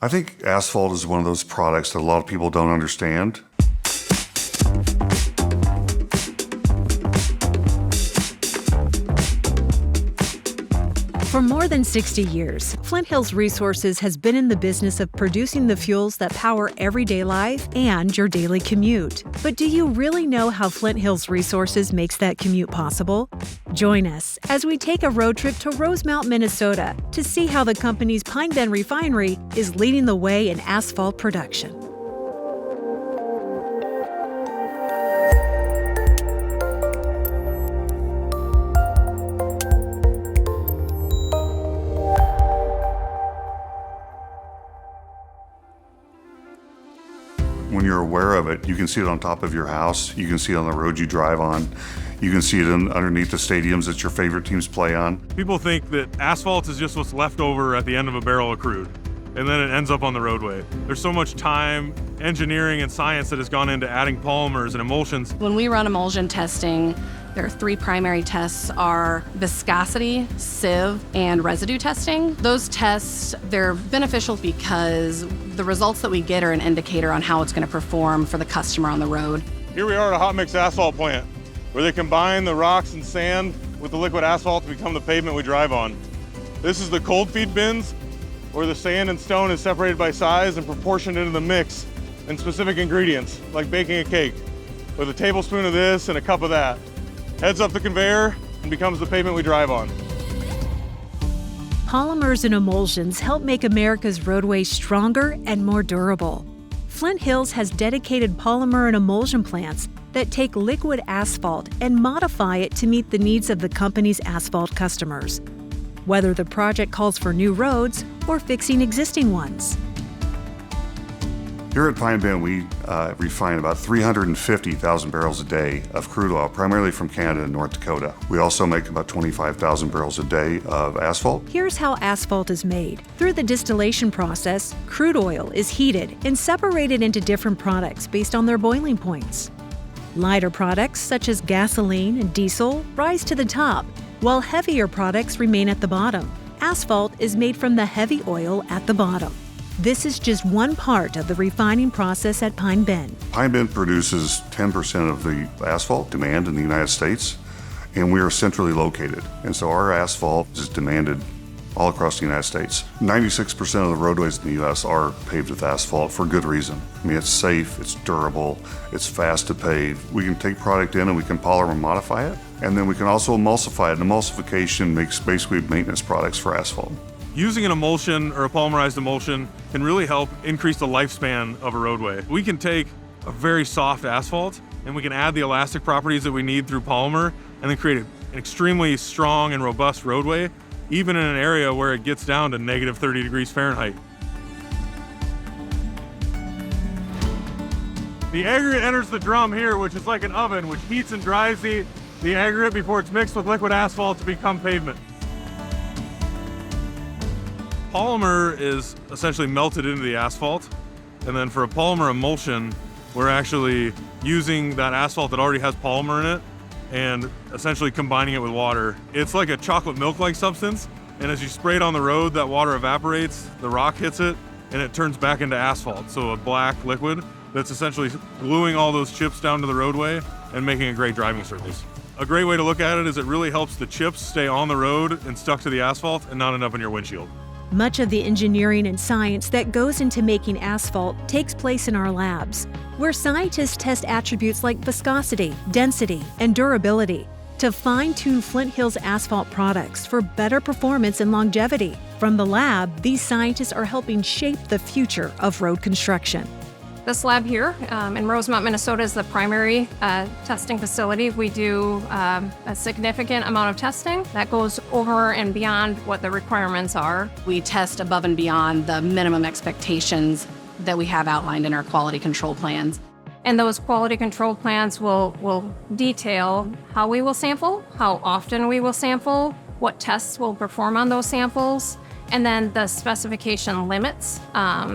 I think asphalt is one of those products that a lot of people don't understand. For more than 60 years, Flint Hills Resources has been in the business of producing the fuels that power everyday life and your daily commute. But do you really know how Flint Hills Resources makes that commute possible? Join us as we take a road trip to Rosemount, Minnesota to see how the company's Pine Bend Refinery is leading the way in asphalt production. When you're aware of it, you can see it on top of your house, you can see it on the road you drive on, you can see it underneath the stadiums that your favorite teams play on. People think that asphalt is just what's left over at the end of a barrel of crude, and then it ends up on the roadway. There's so much time, engineering, and science that has gone into adding polymers and emulsions. When we run emulsion testing, there are three primary tests: are viscosity, sieve, and residue testing. Those tests, they're beneficial because the results that we get are an indicator on how it's going to perform for the customer on the road. Here we are at a hot mix asphalt plant, where they combine the rocks and sand with the liquid asphalt to become the pavement we drive on. This is the cold feed bins, where the sand and stone is separated by size and proportioned into the mix and specific ingredients, like baking a cake, with a tablespoon of this and a cup of that. Heads up the conveyor and becomes the pavement we drive on. Polymers and emulsions help make America's roadways stronger and more durable. Flint Hills has dedicated polymer and emulsion plants that take liquid asphalt and modify it to meet the needs of the company's asphalt customers, whether the project calls for new roads or fixing existing ones. Here at Pine Bend, we refine about 350,000 barrels a day of crude oil, primarily from Canada and North Dakota. We also make about 25,000 barrels a day of asphalt. Here's how asphalt is made. Through the distillation process, crude oil is heated and separated into different products based on their boiling points. Lighter products, such as gasoline and diesel, rise to the top, while heavier products remain at the bottom. Asphalt is made from the heavy oil at the bottom. This is just one part of the refining process at Pine Bend. Pine Bend produces 10% of the asphalt demand in the United States, and we are centrally located. And so our asphalt is demanded all across the United States. 96% of the roadways in the U.S. are paved with asphalt for good reason. I mean, it's safe, it's durable, it's fast to pave. We can take product in and we can polymer modify it, and then we can also emulsify it. And emulsification makes basically maintenance products for asphalt. Using an emulsion or a polymerized emulsion can really help increase the lifespan of a roadway. We can take a very soft asphalt and we can add the elastic properties that we need through polymer and then create an extremely strong and robust roadway, even in an area where it gets down to negative 30 degrees Fahrenheit. The aggregate enters the drum here, which is like an oven, which heats and dries the aggregate before it's mixed with liquid asphalt to become pavement. Polymer is essentially melted into the asphalt, and then for a polymer emulsion, we're actually using that asphalt that already has polymer in it and essentially combining it with water. It's like a chocolate milk-like substance, and as you spray it on the road, that water evaporates, the rock hits it, and it turns back into asphalt, so a black liquid that's essentially gluing all those chips down to the roadway and making a great driving surface. A great way to look at it is it really helps the chips stay on the road and stuck to the asphalt and not end up in your windshield. Much of the engineering and science that goes into making asphalt takes place in our labs, where scientists test attributes like viscosity, density, and durability to fine-tune Flint Hills asphalt products for better performance and longevity. From the lab, these scientists are helping shape the future of road construction. This lab here in Rosemount, Minnesota is the primary testing facility. We do a significant amount of testing that goes over and beyond what the requirements are. We test above and beyond the minimum expectations that we have outlined in our quality control plans. And those quality control plans will detail how we will sample, how often we will sample, what tests we'll perform on those samples, and then the specification limits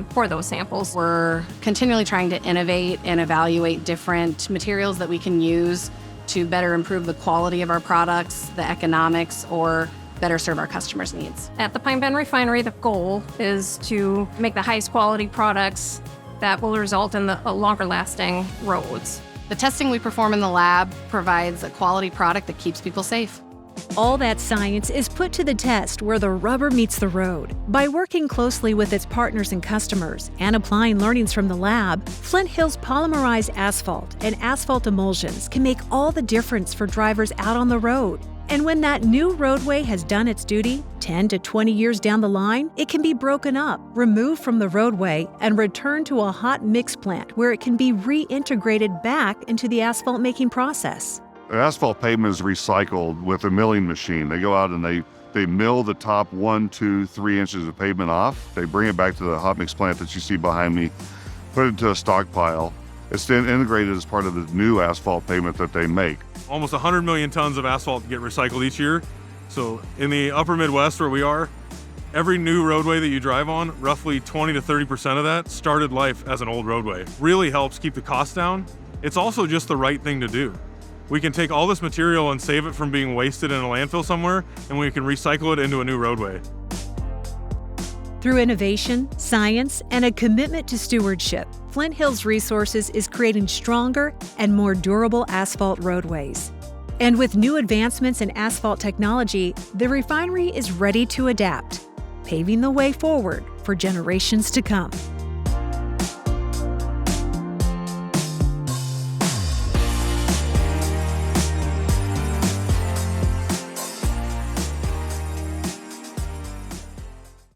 for those samples. We're continually trying to innovate and evaluate different materials that we can use to better improve the quality of our products, the economics, or better serve our customers' needs. At the Pine Bend Refinery, the goal is to make the highest quality products that will result in the longer lasting roads. The testing we perform in the lab provides a quality product that keeps people safe. All that science is put to the test where the rubber meets the road. By working closely with its partners and customers and applying learnings from the lab, Flint Hills polymerized asphalt and asphalt emulsions can make all the difference for drivers out on the road. And when that new roadway has done its duty, 10 to 20 years down the line, it can be broken up, removed from the roadway, and returned to a hot mix plant where it can be reintegrated back into the asphalt making process. Asphalt pavement is recycled with a milling machine. They go out and they mill the top 1, 2, 3 inches of pavement off. They bring it back to the hot mix plant that you see behind me, put it into a stockpile. It's then integrated as part of the new asphalt pavement that they make. Almost 100 million tons of asphalt get recycled each year. So in the upper Midwest where we are, every new roadway that you drive on, roughly 20 to 30% of that started life as an old roadway. Really helps keep the costs down. It's also just the right thing to do. We can take all this material and save it from being wasted in a landfill somewhere, and we can recycle it into a new roadway. Through innovation, science, and a commitment to stewardship, Flint Hills Resources is creating stronger and more durable asphalt roadways. And with new advancements in asphalt technology, the refinery is ready to adapt, paving the way forward for generations to come.